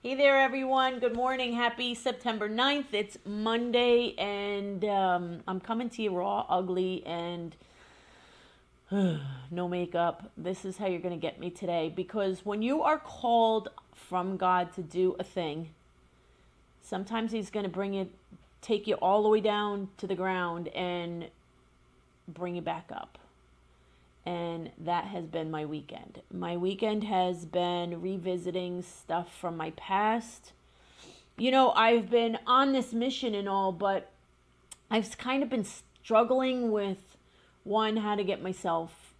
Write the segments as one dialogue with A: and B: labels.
A: Hey there, everyone. Good morning. Happy September 9th. It's Monday, and I'm coming to you raw, ugly, and no makeup. This is how you're going to get me today. Because when you are called from God to do a thing, sometimes He's going to take you all the way down to the ground and bring you back up. And that has been my weekend. My weekend has been revisiting stuff from my past. I've been on this mission and all, but I've kind of been struggling with one, how to get myself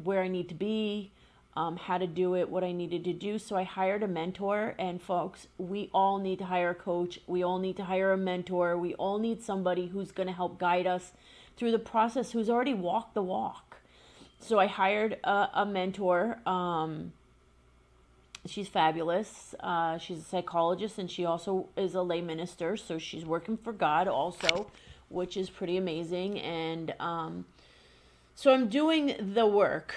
A: where I need to be, how to do it, what I needed to do. So I hired a mentor. And folks, we all need to hire a coach. We all need to hire a mentor. We all need somebody who's going to help guide us through the process, who's already walked the walk. So I hired a mentor. She's fabulous. She's a psychologist, and she also is a lay minister. So she's working for God also, which is pretty amazing. And so I'm doing the work.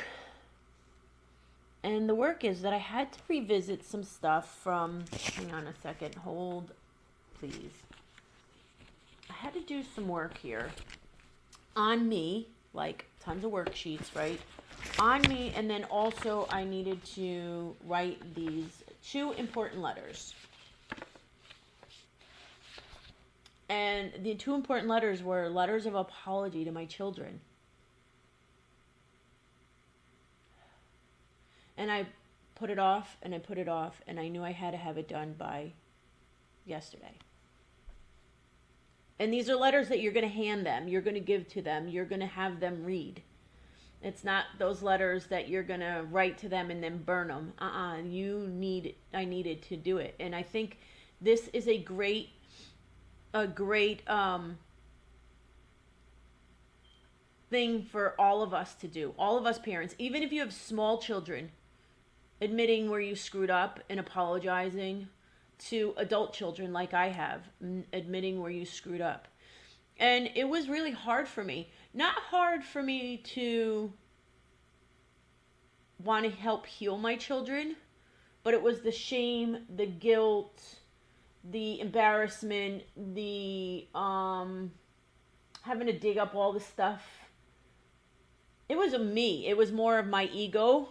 A: And the work is that I had to revisit some stuff from, hang on a second, hold, please. I had to do some work here on me, like tons of worksheets, right? On me, and then also I needed to write these 2 important letters. And the 2 important letters were letters of apology to my children. And I put it off, and I put it off, and I knew I had to have it done by yesterday. And these are letters that you're going to hand them, you're going to give to them, you're going to have them read. It's not those letters that you're going to write to them and then burn them. I needed to do it. And I think this is a great thing for all of us to do. All of us parents, even if you have small children, admitting where you screwed up and apologizing, to adult children like I have, admitting where you screwed up. And it was really hard for me. Not hard for me to want to help heal my children, but it was the shame, the guilt, the embarrassment, the having to dig up all the stuff. It was me. It was more of my ego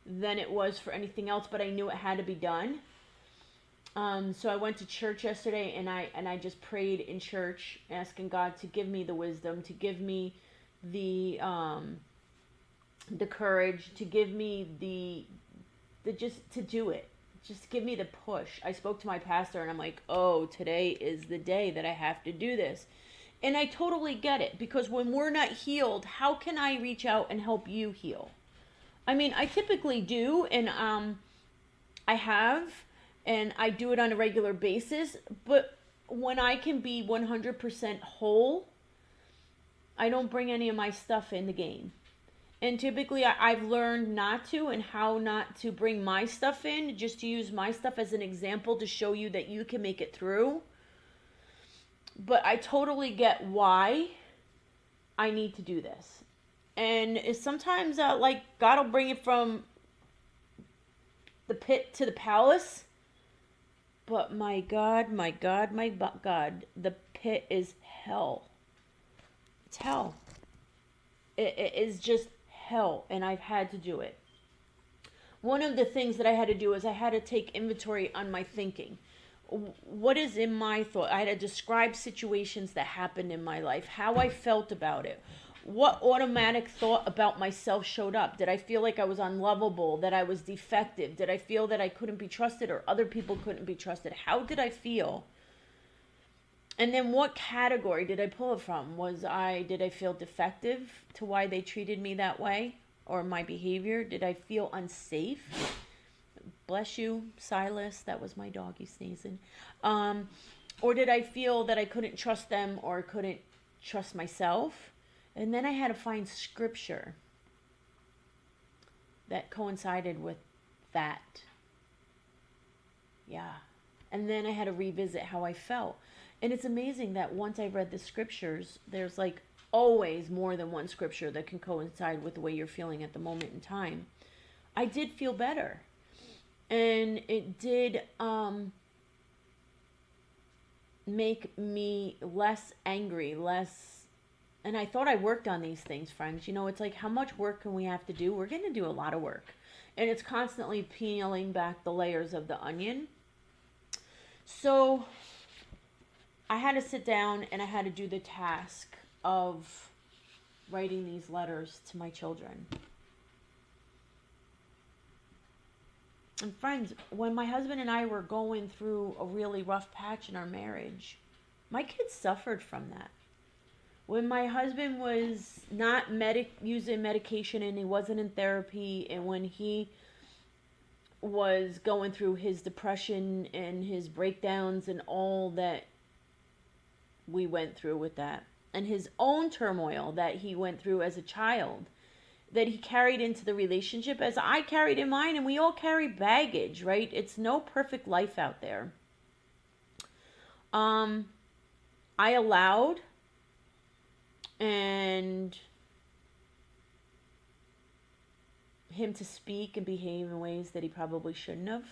A: than it was for anything else, but I knew it had to be done. So I went to church yesterday, and I just prayed in church, asking God to give me the wisdom, to give me the courage, to give me the just to do it, just give me the push. I spoke to my pastor, and I'm like, oh, today is the day that I have to do this. And I totally get it, because when we're not healed, how can I reach out and help you heal? I mean, I typically do, and I have. And I do it on a regular basis. But when I can be 100% whole, I don't bring any of my stuff in the game. And typically I've learned not to, and how not to bring my stuff in, just to use my stuff as an example to show you that you can make it through. But I totally get why I need to do this. And it's sometimes like God will bring it from the pit to the palace. But my God, the pit is hell. It's hell. It is just hell, and I've had to do it. One of the things that I had to do is I had to take inventory on my thinking. What is in my thought? I had to describe situations that happened in my life, how I felt about it. What automatic thought about myself showed up? Did I feel like I was unlovable, that I was defective? Did I feel that I couldn't be trusted, or other people couldn't be trusted? How did I feel? And then what category did I pull it from? Did I feel defective to why they treated me that way, or my behavior? Did I feel unsafe? Bless you, Silas. That was my doggy sneezing. Or did I feel that I couldn't trust them, or couldn't trust myself? And then I had to find scripture that coincided with that. Yeah. And then I had to revisit how I felt. And it's amazing that once I read the scriptures, there's like always more than one scripture that can coincide with the way you're feeling at the moment in time. I did feel better. And it did make me less angry, less. And I thought I worked on these things, friends. You know, it's like, how much work can we have to do? We're going to do a lot of work. And it's constantly peeling back the layers of the onion. So I had to sit down and I had to do the task of writing these letters to my children. And friends, when my husband and I were going through a really rough patch in our marriage, my kids suffered from that. When my husband was not using medication and he wasn't in therapy, and when he was going through his depression and his breakdowns and all that we went through with that, and his own turmoil that he went through as a child, that he carried into the relationship as I carried in mine, and we all carry baggage, right? It's no perfect life out there. I allowed and him to speak and behave in ways that he probably shouldn't have.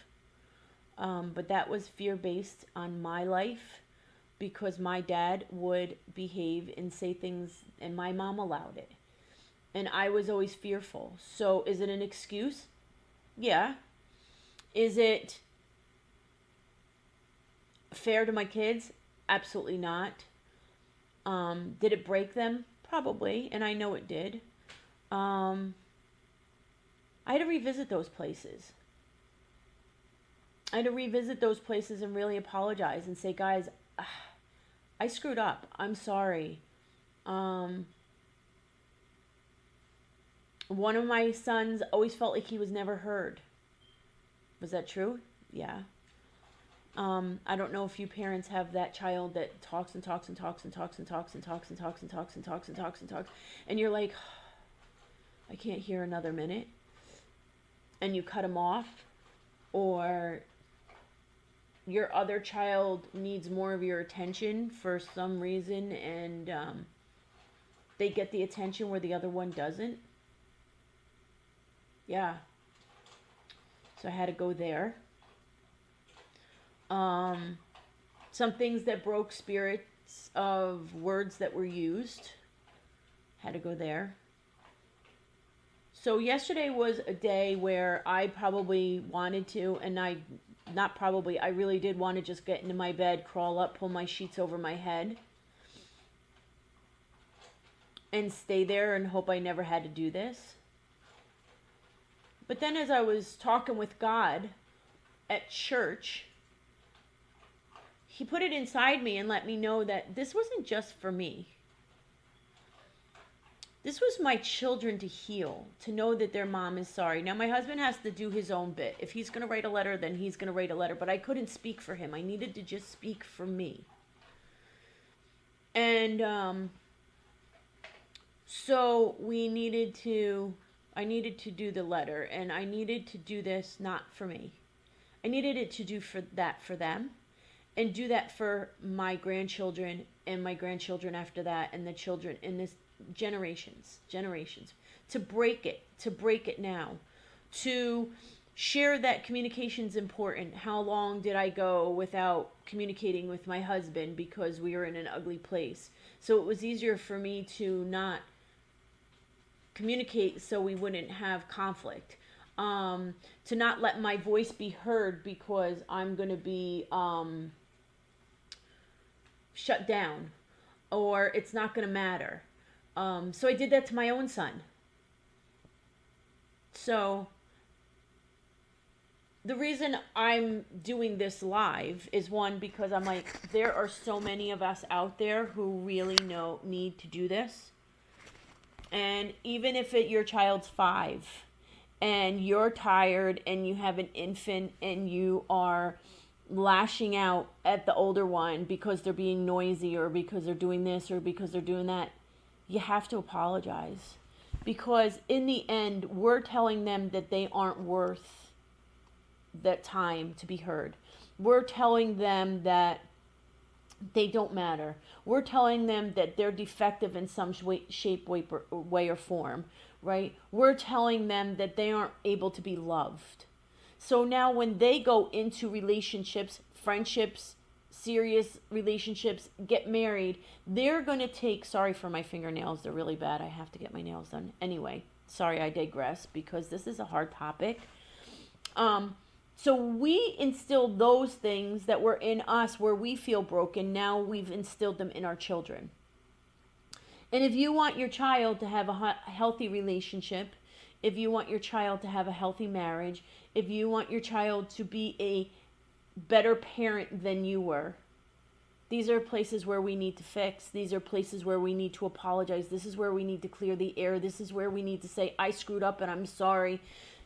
A: But that was fear-based on my life, because my dad would behave and say things, and my mom allowed it. And I was always fearful. So is it an excuse? Yeah. Is it fair to my kids? Absolutely not. Did it break them? Probably. And I know it did. I had to revisit those places. I had to revisit those places and really apologize and say, guys, I screwed up. I'm sorry. One of my sons always felt like he was never heard. Was that true? Yeah. I don't know if you parents have that child that talks and talks and talks and talks and talks and talks and talks and talks and talks and talks and talks, and you're like, I can't hear another minute, and you cut them off, or your other child needs more of your attention for some reason, and they get the attention where the other one doesn't. Yeah. So I had to go there. Some things that broke spirits of words that were used. Had to go there. So yesterday was a day where I probably wanted to, and I really did want to just get into my bed, crawl up, pull my sheets over my head, and stay there and hope I never had to do this. But then as I was talking with God at church, he put it inside me and let me know that this wasn't just for me. This was my children to heal, to know that their mom is sorry. Now, my husband has to do his own bit. If he's going to write a letter, then he's going to write a letter. But I couldn't speak for him. I needed to just speak for me. And so I needed to do the letter. And I needed to do this not for me. I needed it to do for them. And do that for my grandchildren and my grandchildren after that, and the children in this generations, to break it now, to share that communication's important. How long did I go without communicating with my husband because we were in an ugly place? So it was easier for me to not communicate so we wouldn't have conflict. To not let my voice be heard because I'm going to be shut down, or it's not going to matter. So I did that to my own son. So the reason I'm doing this live is, one, because I'm like, there are so many of us out there who really need to do this. And even if your child's 5 and you're tired and you have an infant and you are lashing out at the older one because they're being noisy, or because they're doing this, or because they're doing that, you have to apologize. Because in the end, we're telling them that they aren't worth that time to be heard. We're telling them that they don't matter. We're telling them that they're defective in some shape, way, or form, right? We're telling them that they aren't able to be loved. So now when they go into relationships, friendships, serious relationships, get married, they're going to take, sorry for my fingernails, they're really bad. I have to get my nails done. Anyway, sorry, I digress because this is a hard topic. So we instilled those things that were in us where we feel broken. Now we've instilled them in our children. And if you want your child to have a healthy relationship, if you want your child to have a healthy marriage, if you want your child to be a better parent than you were, these are places where we need to fix. These are places where we need to apologize. This is where we need to clear the air. This is where we need to say, I screwed up and I'm sorry.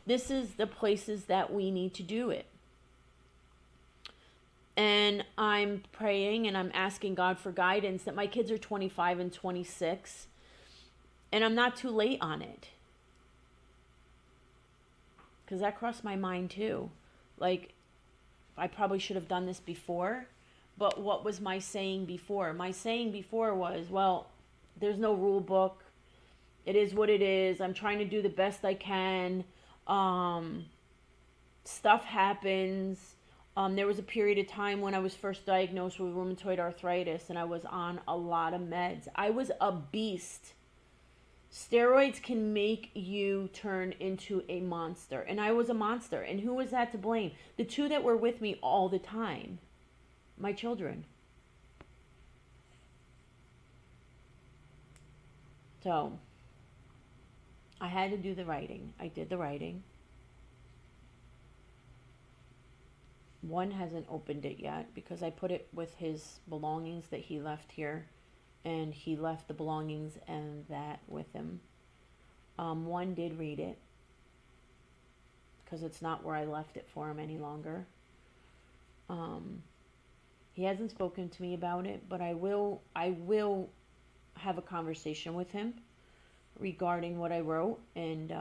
A: This is the places that we need to do it. And I'm praying and I'm asking God for guidance that my kids are 25 and 26 and I'm not too late on it. Because that crossed my mind too. Like, I probably should have done this before. But what was my saying before? My saying before was, well, there's no rule book. It is what it is. I'm trying to do the best I can. Stuff happens. There was a period of time when I was first diagnosed with rheumatoid arthritis and I was on a lot of meds. I was a beast. Steroids can make you turn into a monster. And I was a monster. And who was that to blame? The two that were with me all the time. My children. So, I had to do the writing. I did the writing. One hasn't opened it yet because I put it with his belongings that he left here. And he left the belongings and that with him. One did read it because it's not where I left it for him any longer. He hasn't spoken to me about it, but I will have a conversation with him regarding what I wrote, and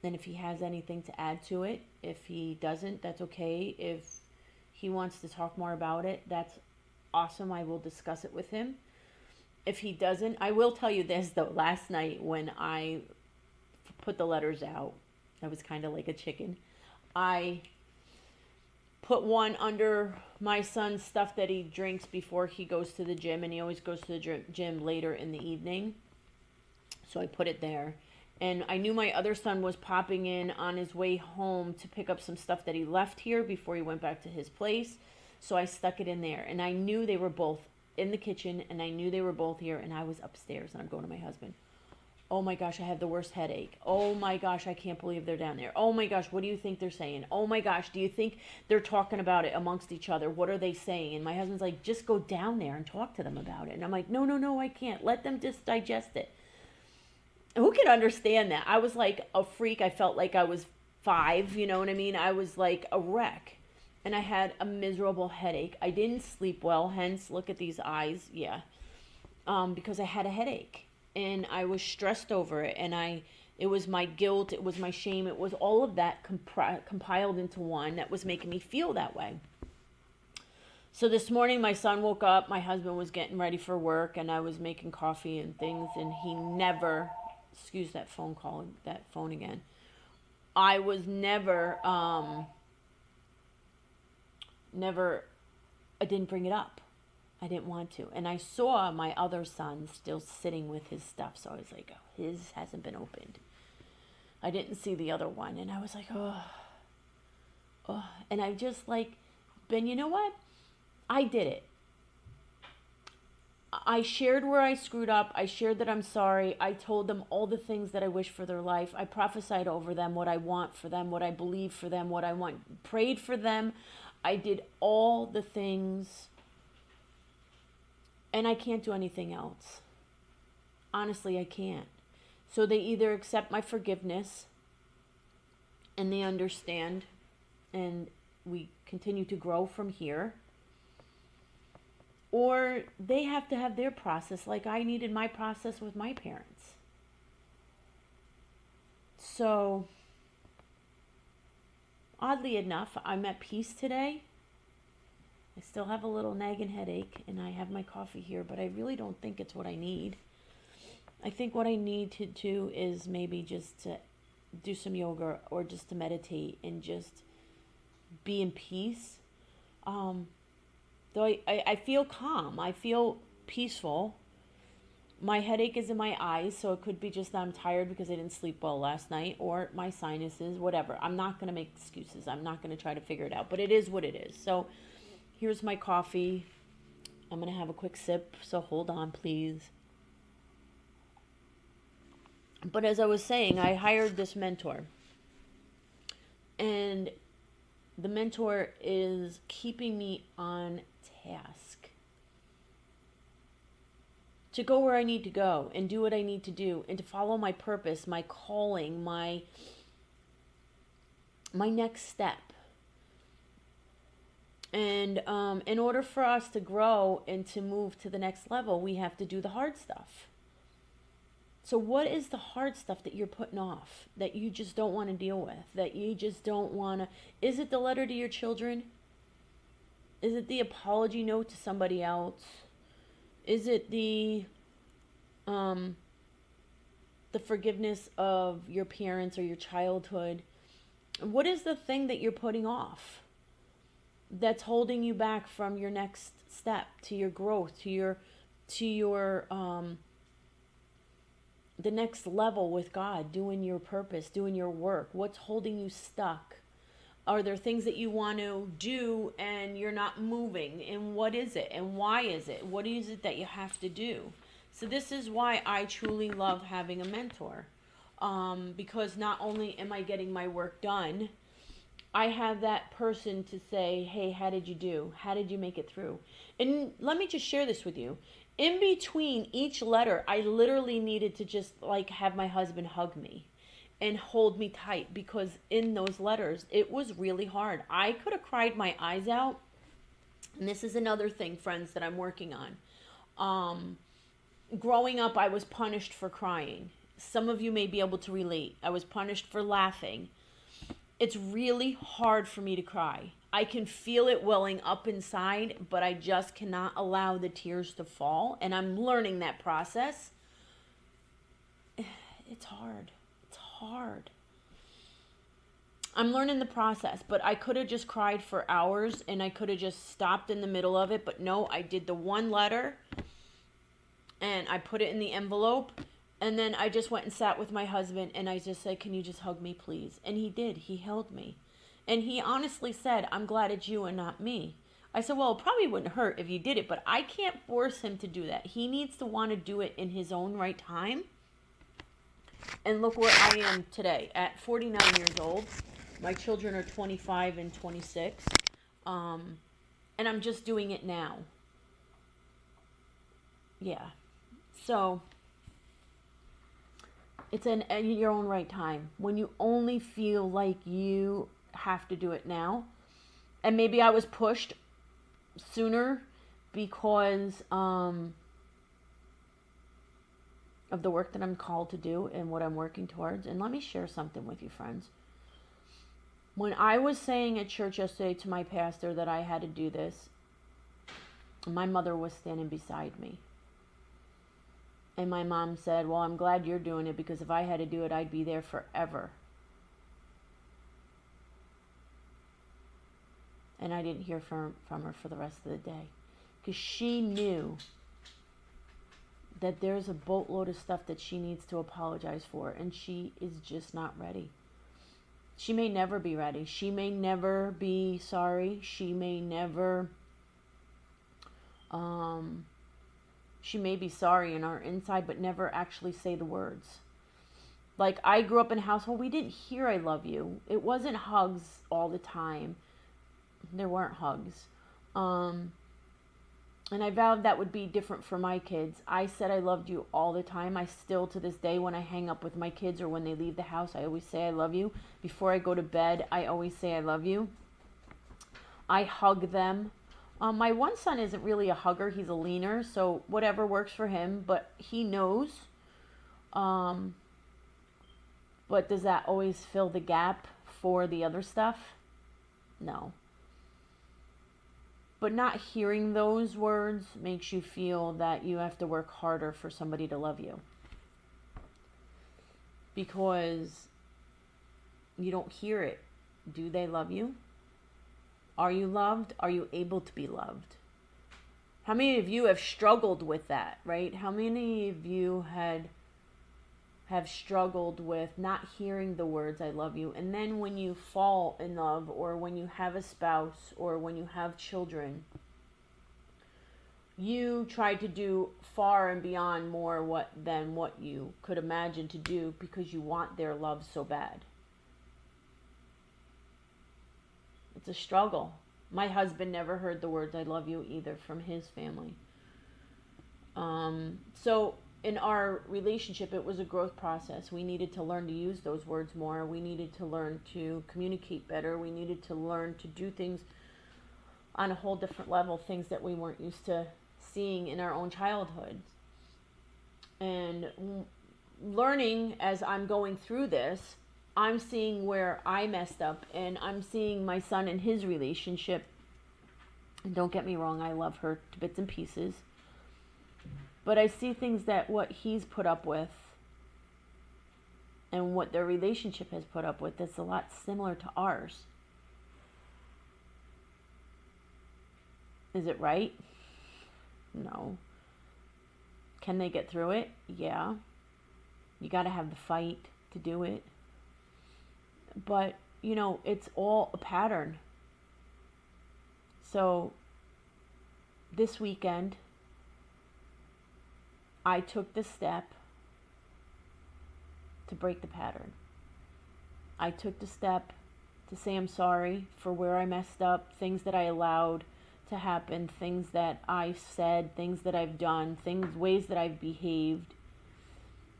A: if he has anything to add to it. If he doesn't, that's okay. If he wants to talk more about it, that's awesome. I will discuss it with him. If he doesn't, I will tell you this though. Last night when I put the letters out, I was kind of like a chicken. I put one under my son's stuff that he drinks before he goes to the gym, and he always goes to the gym later in the evening. So I put it there. And I knew my other son was popping in on his way home to pick up some stuff that he left here before he went back to his place. So I stuck it in there. And I knew they were both in the kitchen, and I knew they were both here, and I was upstairs, and I'm going to my husband. Oh my gosh, I have the worst headache. Oh my gosh, I can't believe they're down there. Oh my gosh, what do you think they're saying? Oh my gosh, do you think they're talking about it amongst each other? What are they saying? And my husband's like, just go down there and talk to them about it. And I'm like, no, I can't. Let them just digest it. Who can understand that? I was like a freak. I felt like I was 5, you know what I mean? I was like a wreck. And I had a miserable headache. I didn't sleep well, hence, look at these eyes. Yeah. Because I had a headache. And I was stressed over it. And it was my guilt. It was my shame. It was all of that compiled into one that was making me feel that way. So this morning, my son woke up. My husband was getting ready for work. And I was making coffee and things. And he never... Excuse that phone call, that phone again. I was never, I didn't bring it up. I didn't want to. And I saw my other son still sitting with his stuff. So I was like, oh, his hasn't been opened. I didn't see the other one. And I was like, oh. And I just like, Ben, you know what? I did it. I shared where I screwed up. I shared that I'm sorry. I told them all the things that I wish for their life. I prophesied over them what I want for them, what I believe for them, what I want. Prayed for them. I did all the things. And I can't do anything else. Honestly, I can't. So they either accept my forgiveness and they understand and we continue to grow from here. Or they have to have their process like I needed my process with my parents. So, oddly enough, I'm at peace today. I still have a little nagging headache and I have my coffee here, but I really don't think it's what I need. I think what I need to do is maybe just to do some yoga or just to meditate and just be in peace. Though I feel calm, I feel peaceful. My headache is in my eyes, so it could be just that I'm tired because I didn't sleep well last night, or my sinuses, whatever. I'm not going to make excuses. I'm not going to try to figure it out, but it is what it is. So here's my coffee. I'm going to have a quick sip, so hold on, please. But as I was saying, I hired this mentor. And the mentor is keeping me on task to go where I need to go and do what I need to do and to follow my purpose, my calling, my next step. And in order for us to grow and to move to the next level, we have to do the hard stuff. So what is the hard stuff that you're putting off, that you just don't want to deal with, that you just don't want to? Is it the letter to your children? Is it the apology note to somebody else? Is it the forgiveness of your parents or your childhood? What is the thing that you're putting off that's holding you back from your next step, to your growth, to your the next level with God, doing your purpose, doing your work? What's holding you stuck? Are there things that you want to do and you're not moving? And what is it? And why is it? What is it that you have to do? So this is why I truly love having a mentor. Because not only am I getting my work done, I have that person to say, hey, how did you do? How did you make it through? And let me just share this with you. In between each letter, I literally needed to just have my husband hug me and hold me tight, because in those letters, it was really hard. I could have cried my eyes out. And this is another thing, friends, that I'm working on. Growing up, I was punished for crying. Some of you may be able to relate. I was punished for laughing. It's really hard for me to cry. I can feel it welling up inside, but I just cannot allow the tears to fall. And I'm learning that process. It's hard. It's hard. I'm learning the process, but I could have just cried for hours and I could have just stopped in the middle of it. But no, I did the one letter and I put it in the envelope. And then I just went and sat with my husband and I just said, can you just hug me, please? And he did. He held me. And he honestly said, I'm glad it's you and not me. I said, well, it probably wouldn't hurt if you did it, but I can't force him to do that. He needs to want to do it in his own right time. And look where I am today at 49 years old. My children are 25 and 26. And I'm just doing it now. Yeah. So it's in your own right time. When you only feel like you have to do it now. And maybe I was pushed sooner because of the work that I'm called to do and what I'm working towards. And let me share something with you, friends. When I was saying at church yesterday to my pastor that I had to do this, my mother was standing beside me. And my mom said, well, I'm glad you're doing it, because if I had to do it, I'd be there forever. And I didn't hear from her for the rest of the day. Because she knew that there's a boatload of stuff that she needs to apologize for. And she is just not ready. She may never be ready. She may never be sorry. She may never... she may be sorry in our inside, but never actually say the words. Like, I grew up in a household, we didn't hear I love you. It wasn't hugs all the time. There weren't hugs. And I vowed that would be different for my kids. I said I loved you all the time. I still, to this day, when I hang up with my kids or when they leave the house, I always say I love you. Before I go to bed, I always say I love you. I hug them. My one son isn't really a hugger. He's a leaner, so whatever works for him, but he knows. But does that always fill the gap for the other stuff? No. But not hearing those words makes you feel that you have to work harder for somebody to love you. Because You don't hear it. Do they love you? Are you loved? Are you able to be loved? How many of you have struggled with that, right? How many of you have struggled with not hearing the words I love you, and then when you fall in love, or when you have a spouse, or when you have children, you try to do far and beyond more than what you could imagine to do because you want their love so bad. It's a struggle. My husband never heard the words I love you either from his family. So in our relationship, it was a growth process. We needed to learn to use those words more. We needed to learn to communicate better. We needed to learn to do things on a whole different level, things that we weren't used to seeing in our own childhood. And learning as I'm going through this, I'm seeing where I messed up, and I'm seeing my son and his relationship. And don't get me wrong, I love her to bits and pieces. But I see things that what he's put up with and what their relationship has put up with that's a lot similar to ours. Is it right? No. Can they get through it? Yeah. You got to have the fight to do it. But, it's all a pattern. So, this weekend, I took the step to break the pattern. I took the step to say I'm sorry for where I messed up, things that I allowed to happen, things that I said, things that I've done, ways that I've behaved.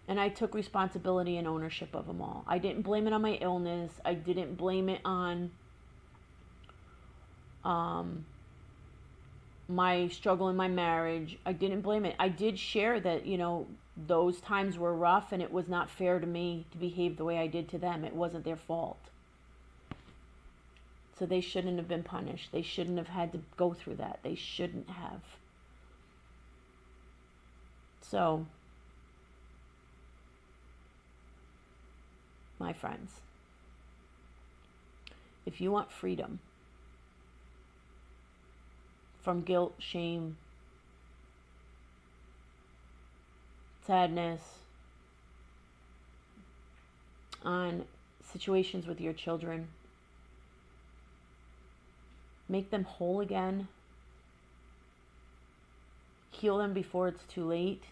A: And I took responsibility and ownership of them all. I didn't blame it on my illness. I didn't blame it on my struggle in my marriage. I didn't blame it. I did share that, those times were rough and it was not fair to me to behave the way I did to them. It wasn't their fault. So they shouldn't have been punished. They shouldn't have had to go through that. They shouldn't have. So, my friends, if you want freedom from guilt, shame, sadness, on situations with your children, make them whole again, heal them before it's too late,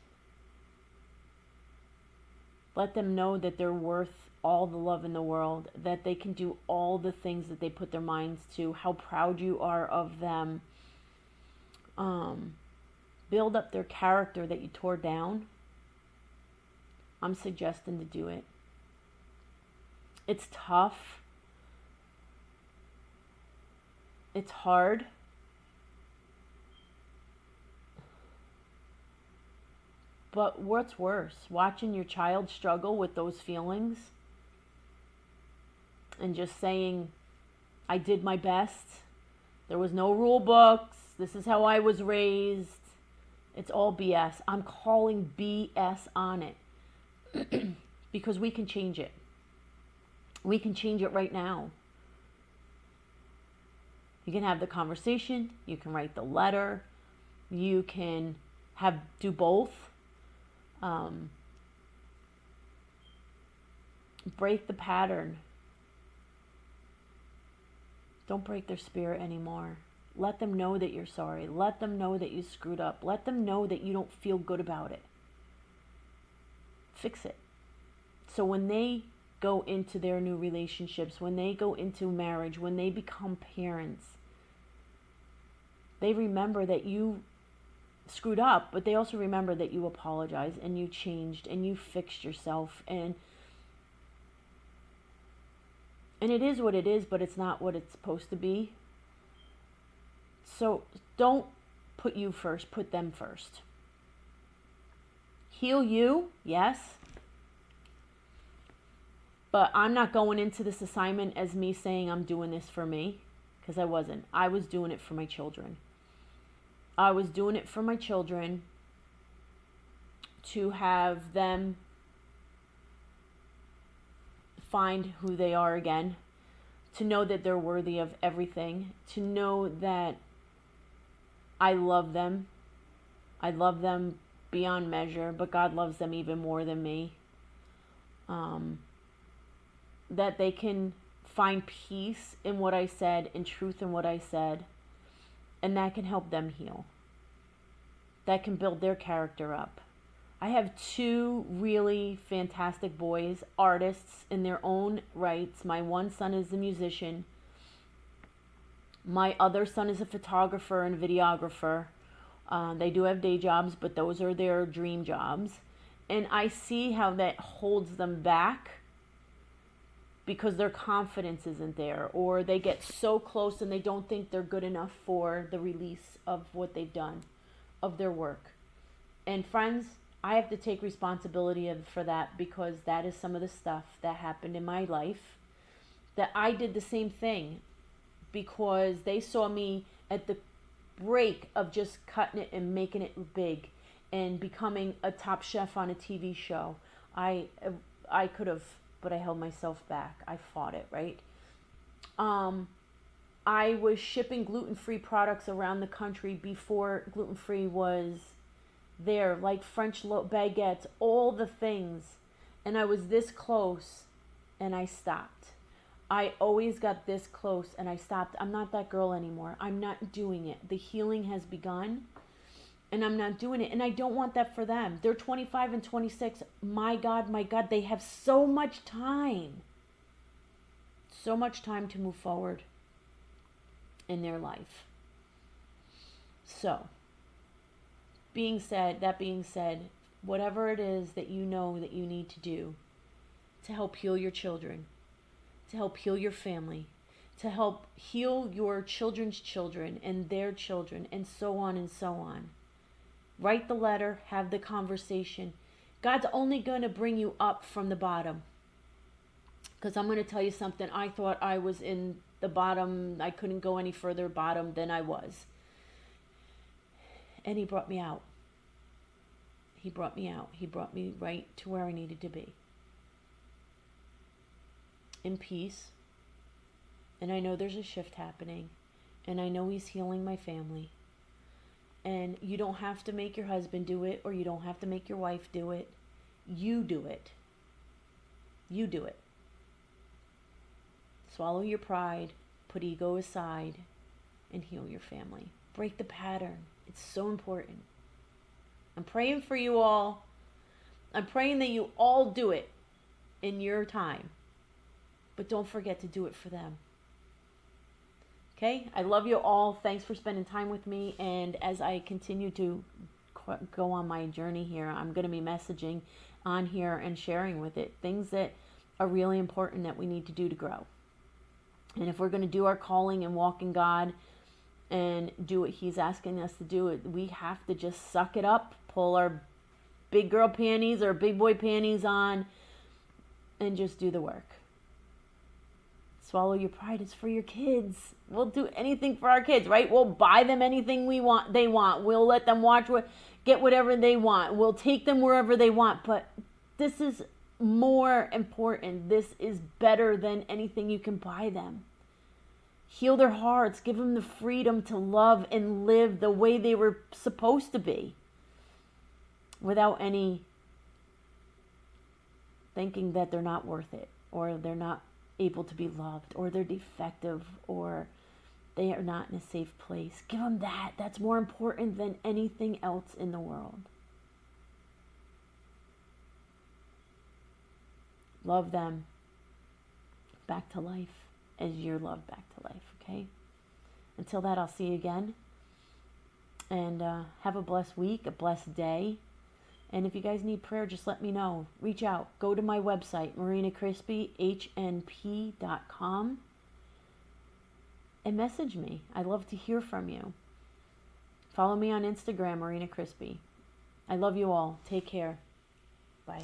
A: let them know that they're worth all the love in the world, that they can do all the things that they put their minds to, how proud you are of them. Build up their character that you tore down. I'm suggesting to do it. It's tough. It's hard. But what's worse? Watching your child struggle with those feelings and just saying, I did my best. There was no rule books. This is how I was raised. It's all BS. I'm calling BS on it because we can change it. We can change it right now. You can have the conversation. You can write the letter. You can do both. Break the pattern. Don't break their spirit anymore. Let them know that you're sorry. Let them know that you screwed up. Let them know that you don't feel good about it. Fix it. So when they go into their new relationships, when they go into marriage, when they become parents, they remember that you screwed up, but they also remember that you apologized and you changed and you fixed yourself, and it is what it is, but it's not what it's supposed to be. So don't put you first, put them first. Heal you, yes. But I'm not going into this assignment as me saying I'm doing this for me, because I wasn't. I was doing it for my children. I was doing it for my children to have them find who they are again, to know that they're worthy of everything, to know that I love them. I love them beyond measure, but God loves them even more than me. That they can find peace in what I said and truth in what I said, and that can help them heal. That can build their character up. I have two really fantastic boys, artists in their own rights. My one son is a musician. My other son is a photographer and videographer. They do have day jobs, but those are their dream jobs. And I see how that holds them back because their confidence isn't there, or they get so close and they don't think they're good enough for the release of what they've done, of their work. And friends, I have to take responsibility for that, because that is some of the stuff that happened in my life, that I did the same thing because they saw me at the break of just cutting it and making it big and becoming a top chef on a TV show. I could have, but I held myself back. I fought it, right? I was shipping gluten-free products around the country before gluten-free was there, like French baguettes, all the things. And I was this close and I stopped. I always got this close and I stopped. I'm not that girl anymore. I'm not doing it. The healing has begun and I'm not doing it. And I don't want that for them. They're 25 and 26. My God, they have so much time. So much time to move forward in their life. So, that being said, whatever it is that you know that you need to do to help heal your children, to help heal your family, to help heal your children's children and their children, and so on and so on. Write the letter, have the conversation. God's only going to bring you up from the bottom. Because I'm going to tell you something. I thought I was in the bottom. I couldn't go any further bottom than I was. And he brought me out. He brought me out. He brought me right to where I needed to be. In peace. And I know there's a shift happening. And I know he's healing my family. And you don't have to make your husband do it, or you don't have to make your wife do it. You do it. You do it. Swallow your pride, put ego aside, and heal your family. Break the pattern. It's so important. I'm praying for you all. I'm praying that you all do it in your time. But don't forget to do it for them. Okay? I love you all. Thanks for spending time with me. And as I continue to go on my journey here, I'm going to be messaging on here and sharing with it things that are really important that we need to do to grow. And if we're going to do our calling and walk in God and do what he's asking us to do, we have to just suck it up, pull our big girl panties or big boy panties on, and just do the work. Swallow your pride. It's for your kids. We'll do anything for our kids, right? We'll buy them anything they want. We'll let them get whatever they want. We'll take them wherever they want. But this is more important. This is better than anything you can buy them. Heal their hearts. Give them the freedom to love and live the way they were supposed to be, without any thinking that they're not worth it, or they're not able to be loved, or they're defective, or they are not in a safe place. Give them that. That's more important than anything else in the world. Love them back to life as you're loved back to life, okay? Until that, I'll see you again. And have a blessed week, a blessed day. And if you guys need prayer, just let me know. Reach out. Go to my website, MarinaCrispy.hnp.com, and message me. I love to hear from you. Follow me on Instagram, Marina Crispy. I love you all. Take care. Bye.